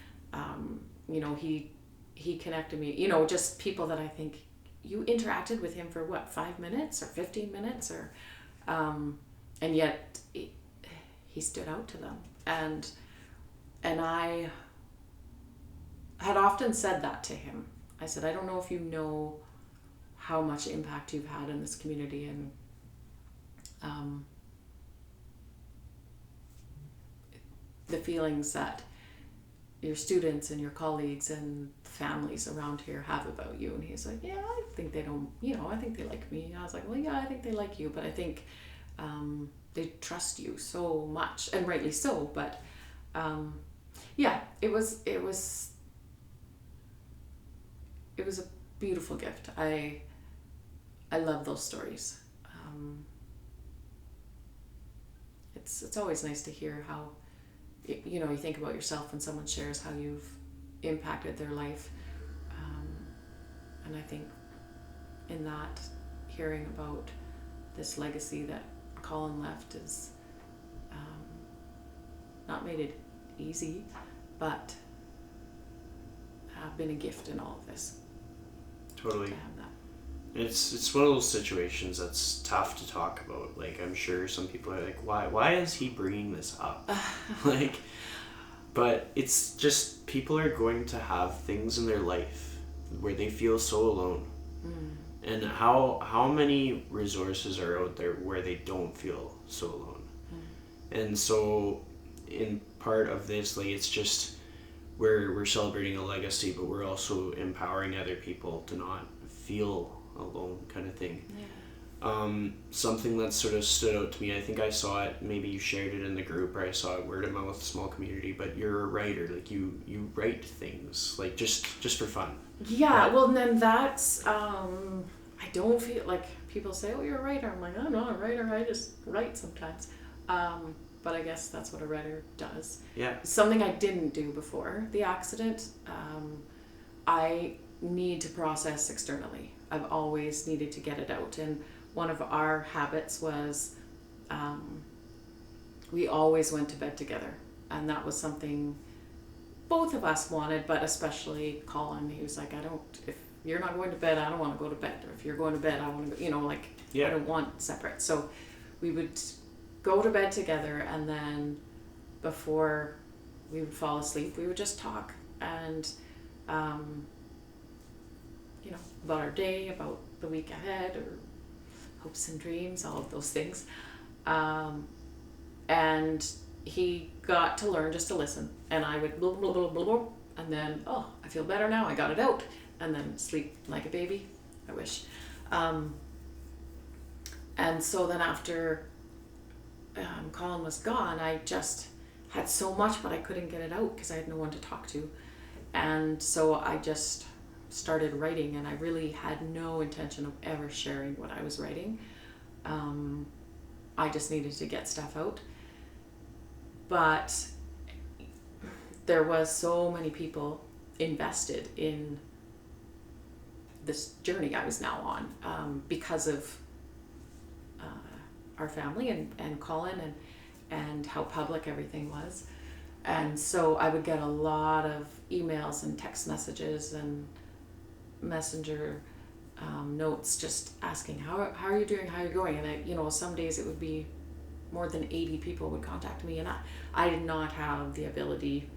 he connected me, just people that I think you interacted with him for what, 5 minutes or 15 minutes, or and yet he stood out to them, and I had often said that to him. I said, I don't know if you know how much impact you've had in this community, and the feelings that your students and your colleagues and families around here have about you. And he's like, yeah, I think they don't, I think they like me. And I was like, well, yeah, I think they like you, but I think they trust you so much, and rightly so. But yeah, it was a beautiful gift. I love those stories. It's always nice to hear how, you think about yourself when someone shares how you've impacted their life. And I think in that, hearing about this legacy that Colin left is not made it easy, but have been a gift in all of this. Totally. To have that. It's one of those situations that's tough to talk about. Like, I'm sure some people are like, why is he bringing this up? But it's just, people are going to have things in their life where they feel so alone. And how many resources are out there where they don't feel so alone? And so in part of this, like, it's just, we're celebrating a legacy, but we're also empowering other people to not feel alone, kind of thing. Something that sort of stood out to me, I think I saw it, maybe you shared it in the group, or I saw it word of mouth, small community, but you're a writer, like you write things, like just for fun. Well, then that's I don't feel like, people say, oh, you're a writer. I'm like, I'm not a writer, I just write sometimes. But I guess that's what a writer does. Something I didn't do before the accident. I need to process externally. I've always needed to get it out, and one of our habits was we always went to bed together, and that was something both of us wanted, but especially Colin. He was like, if you're not going to bed, I don't want to go to bed, or if you're going to bed, I want to go, I don't want separate. So we would go to bed together, and then before we would fall asleep, we would just talk, and about our day, about the week ahead, or hopes and dreams, all of those things. And he got to learn just to listen, and I would blah, blah, blah, blah, blah, and then, oh, I feel better now, I got it out, and then sleep like a baby. I wish. And so then after Colin was gone, I just had so much, but I couldn't get it out because I had no one to talk to. And so I just started writing, and I really had no intention of ever sharing what I was writing. I just needed to get stuff out. But there was so many people invested in this journey I was now on, because of our family and Colin and how public everything was. And so I would get a lot of emails and text messages and messenger notes, just asking how are you doing, how are you going, and some days it would be more than 80 people would contact me, and I did not have the ability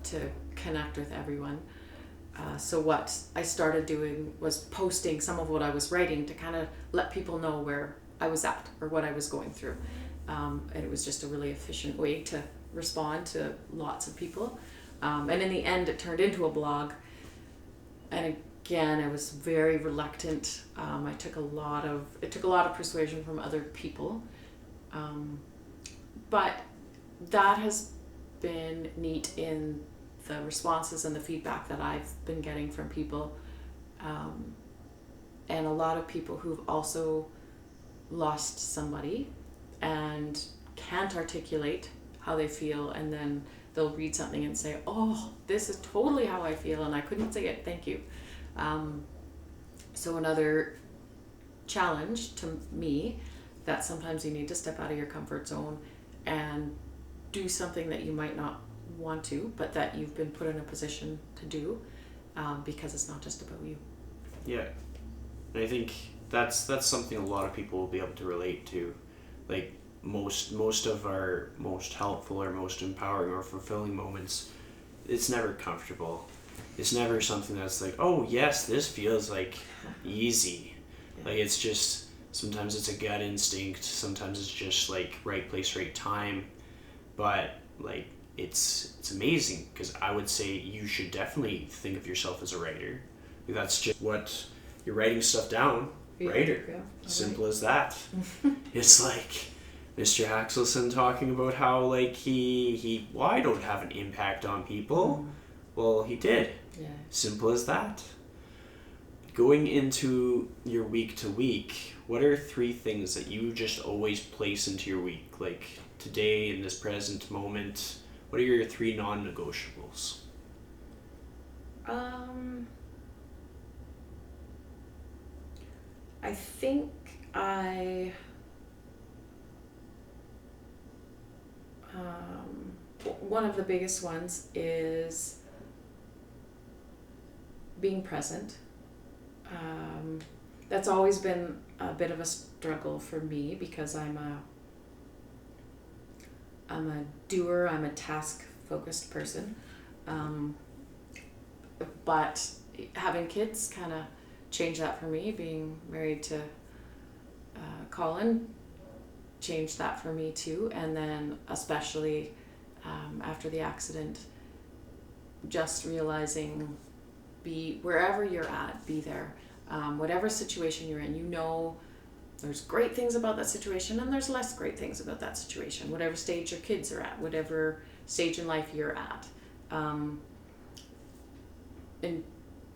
to connect with everyone. So what I started doing was posting some of what I was writing to kind of let people know where I was at or what I was going through. And it was just a really efficient way to respond to lots of people. And in the end, it turned into a blog. And again, I was very reluctant. It took a lot of persuasion from other people. But that has been neat in the responses and the feedback that I've been getting from people, and a lot of people who've also lost somebody and can't articulate how they feel, and then they'll read something and say, oh, this is totally how I feel, and I couldn't say it, thank you. So another challenge to me, that sometimes you need to step out of your comfort zone and do something that you might not want to, but that you've been put in a position to do, because it's not just about you. Yeah, and I think that's something a lot of people will be able to relate to. Like most of our most helpful or most empowering or fulfilling moments, it's never comfortable. It's never something that's like, oh yes, this feels like easy. Yeah. Like it's just, sometimes it's a gut instinct, sometimes it's just like right place, right time. But like it's amazing, because I would say you should definitely think of yourself as a writer. That's just what you're writing stuff down. Yeah, writer. Yeah. Simple as that. It's like Mr. Axelsen talking about how like he I don't have an impact on people. Well, he did. Yeah. Simple as that. Going into your week to week, what are 3 things that you just always place into your week? Like today, in this present moment, what are your 3 non-negotiables? I think one of the biggest ones is being present. That's always been a bit of a struggle for me, because I'm a doer, I'm a task-focused person. But having kids kind of changed that for me. Being married to Colin changed that for me too. And then especially after the accident, just realizing, be wherever you're at, be there. Whatever situation you're in, there's great things about that situation and there's less great things about that situation. Whatever stage your kids are at, whatever stage in life you're at. And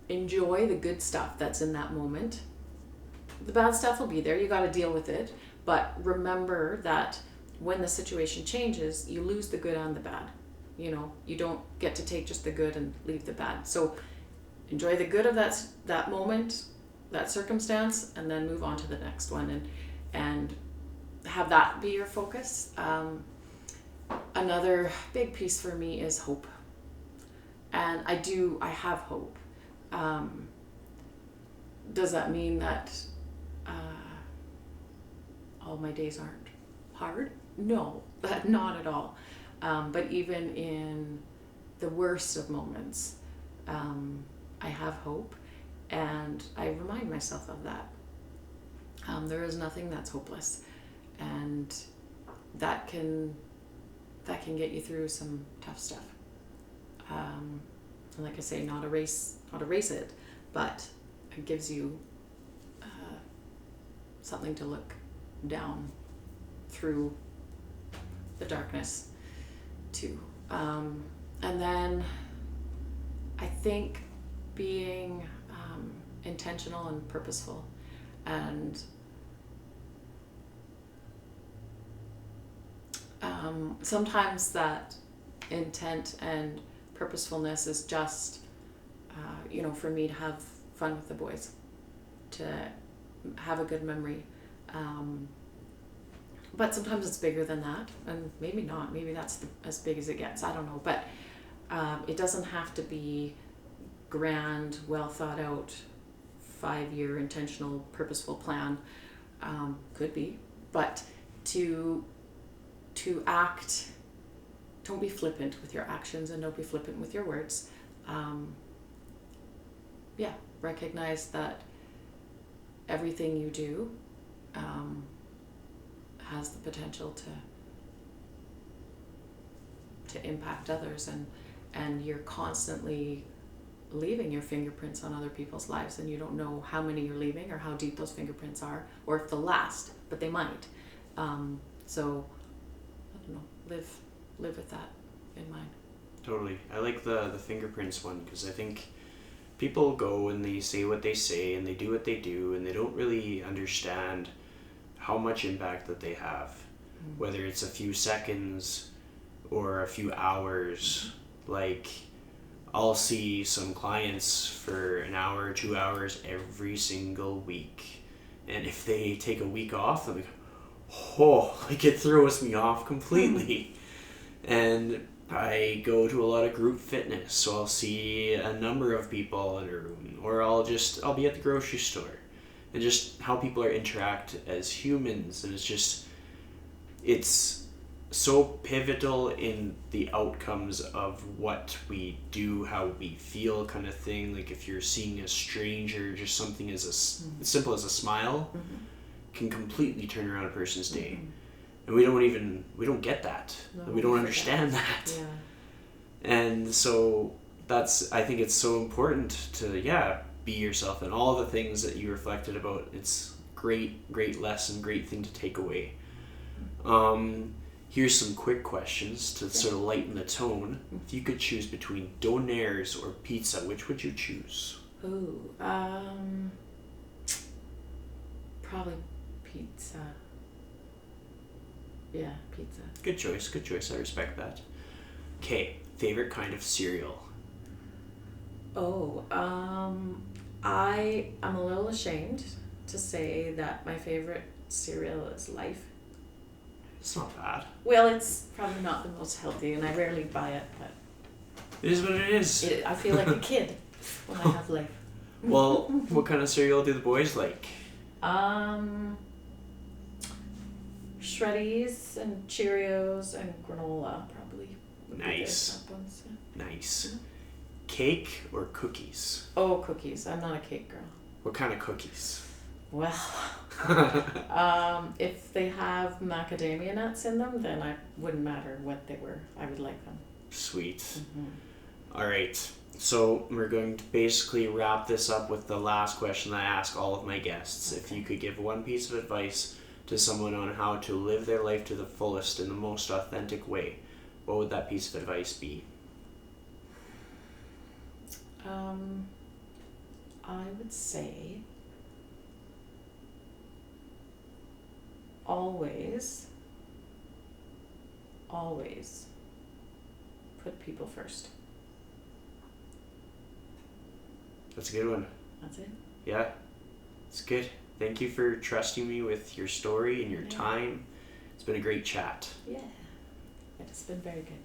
enjoy the good stuff that's in that moment. The bad stuff will be there, you got to deal with it, but remember that when the situation changes, you lose the good and the bad. You don't get to take just the good and leave the bad. So enjoy the good of that moment, that circumstance, and then move on to the next one, and have that be your focus. Another big piece for me is hope. And I have hope. Does that mean that all my days aren't hard? No, not at all. But even in the worst of moments, I have hope, and I remind myself of that. There is nothing that's hopeless, and that can get you through some tough stuff. And like I say, not erase it, but it gives you something to look down through the darkness too. And then I think being intentional and purposeful, and sometimes that intent and purposefulness is just for me to have fun with the boys, to have a good memory, but sometimes it's bigger than that, and maybe not, maybe that's as big as it gets, I don't know, but it doesn't have to be grand, well thought out 5-year intentional, purposeful plan. Could be, but to act, don't be flippant with your actions and don't be flippant with your words. Recognize that everything you do has the potential to impact others, and you're constantly leaving your fingerprints on other people's lives, and you don't know how many you're leaving or how deep those fingerprints are or if they'll last, but they might. So I don't know, live with that in mind. Totally. I like the fingerprints one, because I think people go and they say what they say and they do what they do, and they don't really understand how much impact that they have, whether it's a few seconds or a few hours. Like, I'll see some clients for an hour or 2 hours every single week, and if they take a week off, I'm like, it throws me off completely. And I go to a lot of group fitness, so I'll see a number of people in a room, or I'll be at the grocery store, and just how people interact as humans, and it's so pivotal in the outcomes of what we do, how we feel, kind of thing. Like, if you're seeing a stranger, just something as simple as a smile can completely turn around a person's day. And we don't get that. No, we don't understand that. Yeah. And so I think it's so important to, be yourself, and all the things that you reflected about. It's great lesson, great thing to take away. Here's some quick questions to sort of lighten the tone. If you could choose between donaires or pizza, which would you choose? Ooh, probably pizza. Yeah, pizza. Good choice. I respect that. Okay, favorite kind of cereal? Oh, I'm a little ashamed to say that my favorite cereal is Life. It's not bad. Well, it's probably not the most healthy, and I rarely buy it, but it is what it is. I feel like a kid when I have Life. Well, what kind of cereal do the boys like? Shreddies and Cheerios and granola probably. Nice. Ones, yeah. Nice. Mm-hmm. Cake or cookies? Oh, cookies. I'm not a cake girl. What kind of cookies? Well, if they have macadamia nuts in them, then it wouldn't matter what they were. I would like them. Sweet. Mm-hmm. All right. So we're going to basically wrap this up with the last question I ask all of my guests. Okay. If you could give one piece of advice to someone on how to live their life to the fullest in the most authentic way, what would that piece of advice be? I would say always put people first. That's a good one. That's it? Yeah, it's good. Thank you for trusting me with your story and your time. It's been a great chat. Yeah, it's been very good.